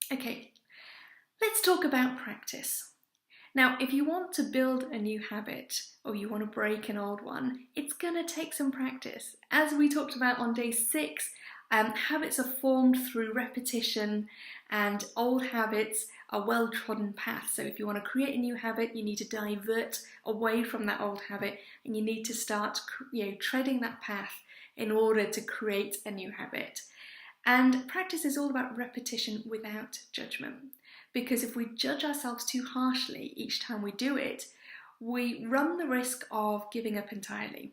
Okay, let's talk about practice. Now, if you want to build a new habit or you want to break an old one, it's going to take some practice. As we talked about on day 6, habits are formed through repetition, and old habits are well-trodden paths. So if you want to create a new habit, you need to divert away from that old habit, and you need to start treading that path in order to create a new habit. And practice is all about repetition without judgment. Because if we judge ourselves too harshly each time we do it, we run the risk of giving up entirely.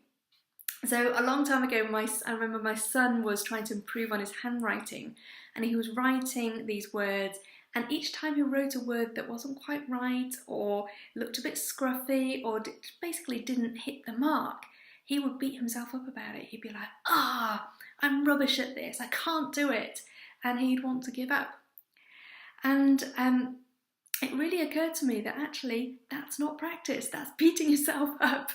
So a long time ago, I remember my son was trying to improve on his handwriting, and he was writing these words, and each time he wrote a word that wasn't quite right or looked a bit scruffy or basically didn't hit the mark, he would beat himself up about it. He'd be like, I'm rubbish at this, I can't do it, and he'd want to give up. And it really occurred to me that actually that's not practice, that's beating yourself up.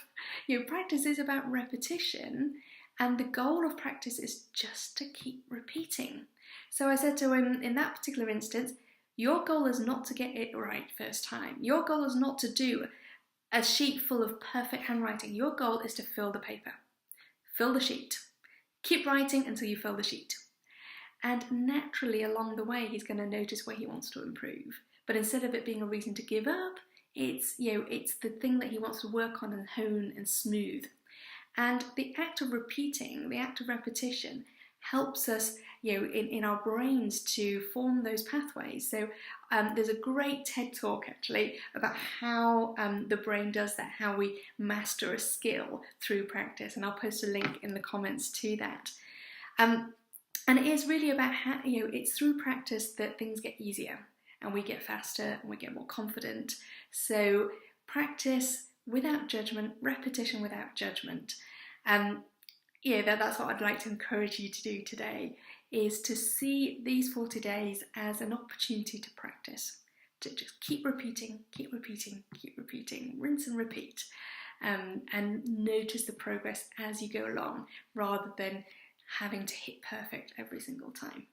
Practice is about repetition, and the goal of practice is just to keep repeating. So I said to him in that particular instance, your goal is not to get it right first time. Your goal is not to do a sheet full of perfect handwriting. Your goal is to fill the paper, fill the sheet. Keep writing until you fill the sheet. And naturally along the way, he's going to notice where he wants to improve. But instead of it being a reason to give up, it's the thing that he wants to work on and hone and smooth. And the act of repeating, the act of repetition, helps us, in our brains to form those pathways. So there's a great TED talk actually about how the brain does that, how we master a skill through practice, and I'll post a link in the comments to that. And it is really about how, it's through practice that things get easier and we get faster and we get more confident. So practice without judgment, repetition without judgment. That's what I'd like to encourage you to do today, is to see these 40 days as an opportunity to practice, to just keep repeating, rinse and repeat, and notice the progress as you go along, rather than having to hit perfect every single time.